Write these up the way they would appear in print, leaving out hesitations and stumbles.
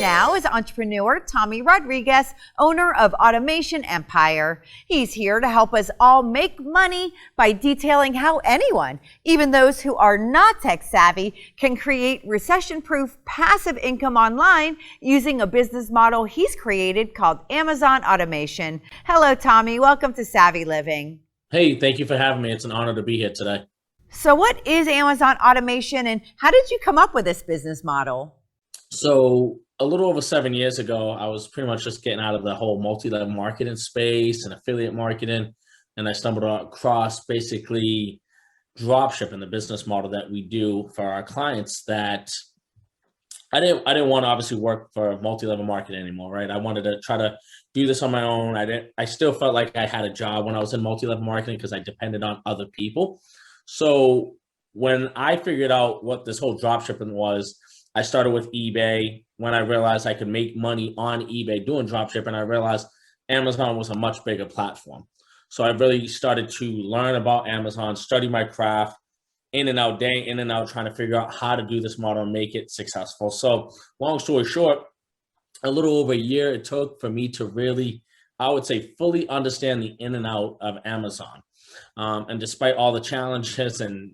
now is entrepreneur Tommy Rodriguez, owner of Automation Empire. He's here to help us all make money by detailing how anyone, even those who are not tech savvy, can create recession-proof passive income online using a business model he's created called Amazon Automation. Hello, Tommy. Welcome to Savvy Living. Hey, thank you for having me. It's an honor to be here today. So what is Amazon Automation, and how did you come up with this business model? So a little over 7 years ago, I was pretty much just getting out of the whole multi-level marketing space and affiliate marketing. And I stumbled across basically dropshipping, the business model that we do for our clients, that I didn't want to obviously work for multi-level marketing anymore, right? I wanted to try to do this on my own. I still felt like I had a job when I was in multi-level marketing because I depended on other people. So when I figured out what this whole dropshipping was, I started with eBay. When I realized I could make money on eBay doing dropshipping, I realized Amazon was a much bigger platform. So I really started to learn about Amazon, study my craft, in and out, day in and out, trying to figure out how to do this model and make it successful. So long story short, a little over a year it took for me to really, I would say, fully understand the in and out of Amazon. And despite all the challenges and,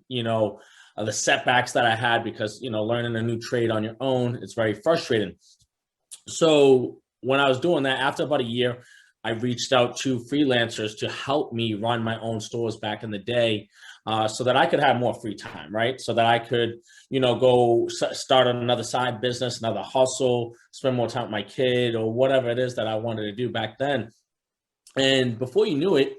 the setbacks that I had, because, learning a new trade on your own, it's very frustrating. So when I was doing that, after about a year, I reached out to freelancers to help me run my own stores back in the day, so that I could have more free time, right? So that I could, go start another side business, another hustle, spend more time with my kid, or whatever it is that I wanted to do back then. And before you knew it,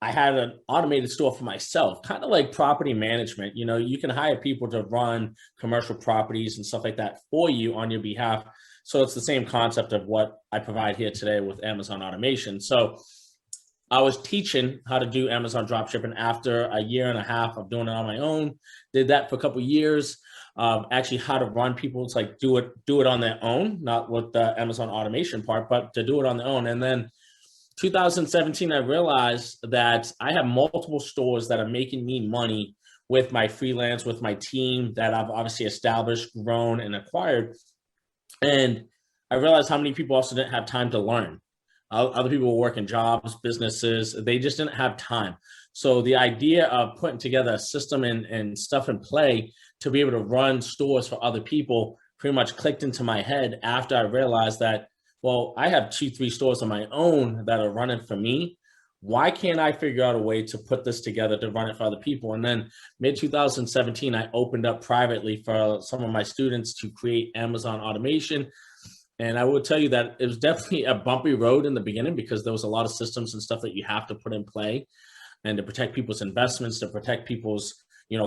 I had an automated store for myself, kind of like property management. You can hire people to run commercial properties and stuff like that for you on your behalf. So it's the same concept of what I provide here today with Amazon Automation. So I was teaching how to do Amazon dropshipping after a year and a half of doing it on my own. Did that for a couple of years. Actually, how to run people. It's like do it on their own, not with the Amazon Automation part, but to do it on their own. And then 2017, I realized that I have multiple stores that are making me money with my freelance, with my team that I've obviously established, grown, and acquired. And I realized how many people also didn't have time to learn. Other people were working jobs, businesses, they just didn't have time. So the idea of putting together a system and stuff in play to be able to run stores for other people pretty much clicked into my head after I realized that, well, I have 2-3 stores on my own that are running for me. Why can't I figure out a way to put this together to run it for other people? And then mid-2017, I opened up privately for some of my students to create Amazon Automation. And I will tell you that it was definitely a bumpy road in the beginning because there was a lot of systems and stuff that you have to put in play and to protect people's investments, to protect people's,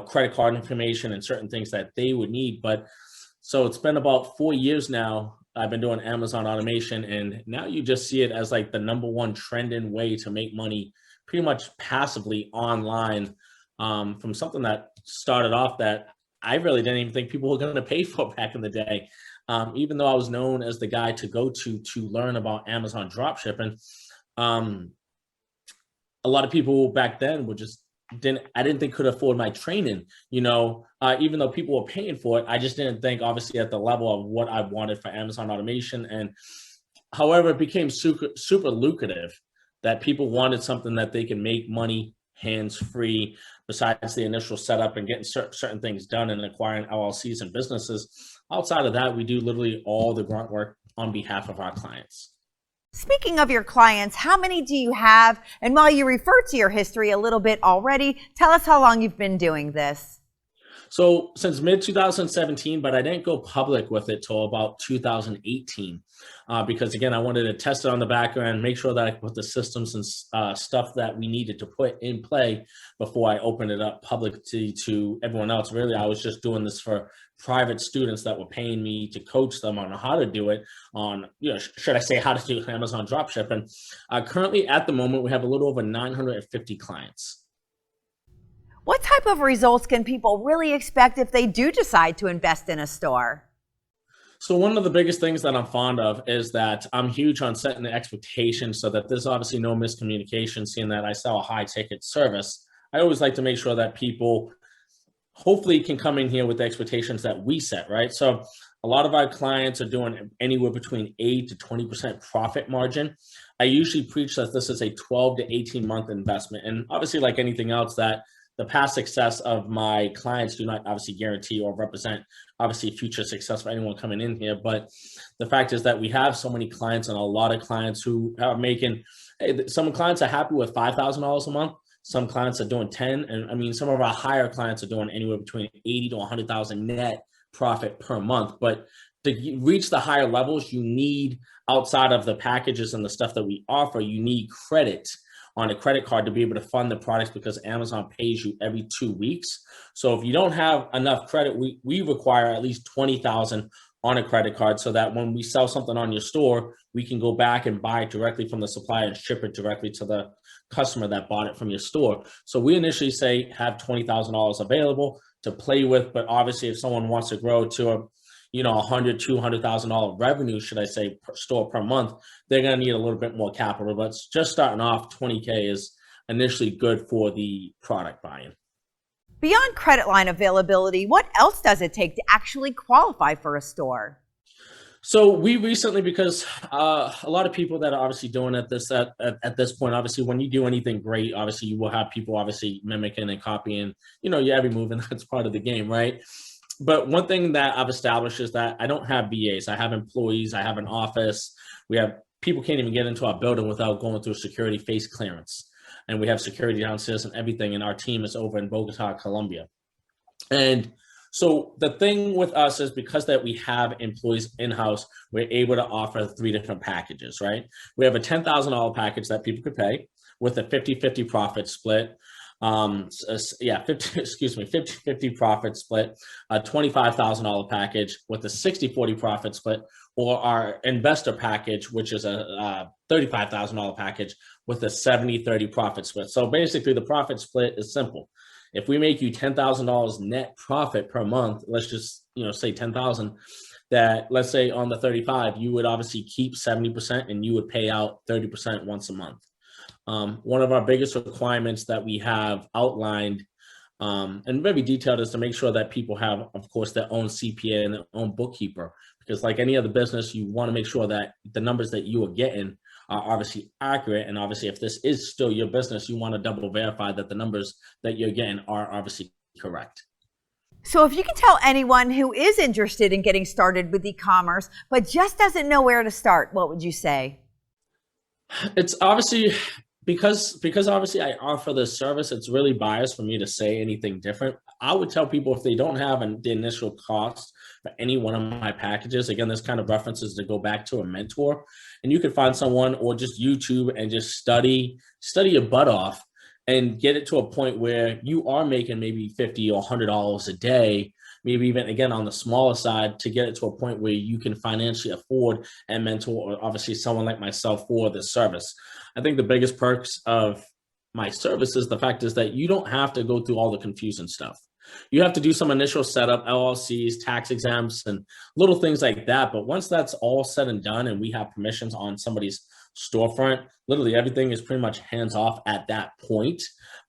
credit card information and certain things that they would need. But so it's been about 4 years now. I've been doing Amazon Automation, and now you just see it as like the #1 trending way to make money pretty much passively online, from something that started off that I really didn't even think people were going to pay for back in the day. Even though I was known as the guy to go to learn about Amazon dropshipping, a lot of people back then were just I didn't think could afford my training, even though people were paying for it. I just didn't think obviously at the level of what I wanted for Amazon Automation. And however, it became super lucrative that people wanted something that they can make money hands-free besides the initial setup and getting certain things done and acquiring LLCs and businesses. Outside of that, we do literally all the grunt work on behalf of our clients. Speaking of your clients, how many do you have? And while you refer to your history a little bit already, tell us how long you've been doing this. So since mid-2017, but I didn't go public with it till about 2018, because again, I wanted to test it on the background, make sure that I could put the systems and stuff that we needed to put in play before I opened it up publicly to everyone else. Really, I was just doing this for private students that were paying me to coach them on how to do it on, should I say how to do Amazon dropshipping. Currently at the moment, we have a little over 950 clients. What type of results can people really expect if they do decide to invest in a store? So one of the biggest things that I'm fond of is that I'm huge on setting the expectations so that there's obviously no miscommunication, seeing that I sell a high ticket service. I always like to make sure that people hopefully can come in here with the expectations that we set, right? So a lot of our clients are doing anywhere between 8 to 20% profit margin. I usually preach that this is a 12 to 18 month investment. And obviously, like anything else, that the past success of my clients do not obviously guarantee or represent obviously future success for anyone coming in here. But the fact is that we have so many clients, and a lot of clients who are making, some clients are happy with $5,000 a month. Some clients are doing 10. And I mean, some of our higher clients are doing anywhere between 80 to 100,000 net profit per month. But to reach the higher levels, you need, outside of the packages and the stuff that we offer, you need credit on a credit card to be able to fund the products, because Amazon pays you every 2 weeks. So if you don't have enough credit, we require at least 20,000 on a credit card, so that when we sell something on your store, we can go back and buy it directly from the supplier and ship it directly to the customer that bought it from your store. So we initially say have $20,000 available to play with, but obviously if someone wants to grow to a $100,000, $200,000 revenue, should I say, per store per month, they're going to need a little bit more capital. But just starting off, 20K is initially good for the product buying. Beyond credit line availability, what else does it take to actually qualify for a store? So we recently, because a lot of people that are obviously doing at this point, obviously when you do anything great, obviously you will have people obviously mimicking and copying, your every move, and that's part of the game, right? But one thing that I've established is that I don't have VAs. I have employees. I have an office. We have people can't even get into our building without going through security face clearance. And we have security downstairs and everything. And our team is over in Bogota, Colombia. And so the thing with us is, because that we have employees in-house, we're able to offer 3 different packages, right? We have a $10,000 package that people could pay with a 50-50 profit split. 50-50 profit split, a $25,000 package with a 60-40 profit split, or our investor package, which is a $35,000 package with a 70-30 profit split. So basically the profit split is simple. If we make you $10,000 net profit per month, let's just, say 10,000, that let's say on the 35, you would obviously keep 70% and you would pay out 30% once a month. One of our biggest requirements that we have outlined and very detailed is to make sure that people have, of course, their own CPA and their own bookkeeper, because like any other business, you want to make sure that the numbers that you are getting are obviously accurate. And obviously, if this is still your business, you want to double verify that the numbers that you're getting are obviously correct. So if you can tell anyone who is interested in getting started with e-commerce, but just doesn't know where to start, what would you say? It's obviously, because obviously I offer this service, it's really biased for me to say anything different. I would tell people, if they don't have the initial cost for any one of my packages, again, this kind of references to go back to a mentor, and you could find someone or just YouTube and just study your butt off and get it to a point where you are making maybe $50 or $100 a day, maybe even, again, on the smaller side, to get it to a point where you can financially afford and mentor, or obviously someone like myself, for the service. I think the biggest perks of my service is the fact is that you don't have to go through all the confusing stuff. You have to do some initial setup, LLCs, tax exempts, and little things like that. But once that's all said and done, and we have permissions on somebody's storefront, literally everything is pretty much hands off at that point.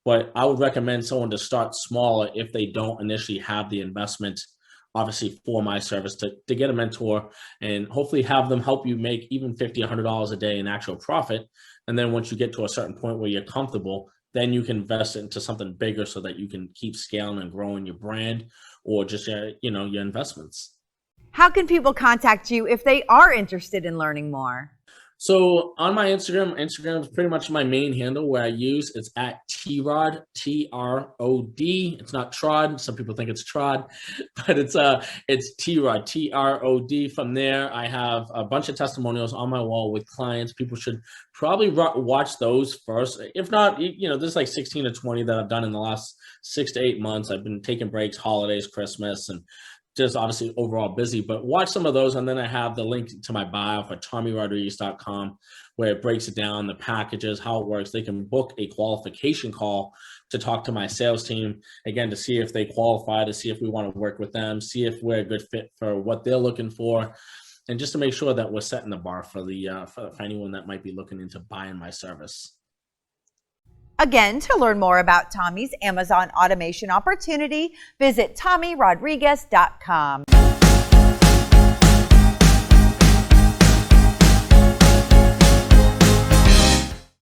But I would recommend someone to start smaller if they don't initially have the investment, obviously, for my service, to get a mentor and hopefully have them help you make even $50, $100 a day in actual profit. And then once you get to a certain point where you're comfortable, then you can invest into something bigger so that you can keep scaling and growing your brand, or just your investments. How can people contact you if they are interested in learning more? So on my Instagram is pretty much my main handle where I use. It's at TROD, TROD. It's not Trod. Some people think it's Trod, but it's TROD, TROD. From there, I have a bunch of testimonials on my wall with clients. People should probably watch those first. If not, there's like 16 to 20 that I've done in the last 6 to 8 months. I've been taking breaks, holidays, Christmas, and just obviously overall busy, but watch some of those. And then I have the link to my bio for TommyRodriguez.com, where it breaks it down, the packages, how it works. They can book a qualification call to talk to my sales team, again, to see if they qualify, to see if we want to work with them, see if we're a good fit for what they're looking for, and just to make sure that we're setting the bar for anyone that might be looking into buying my service. Again, to learn more about Tommy's Amazon automation opportunity, visit TommyRodriguez.com.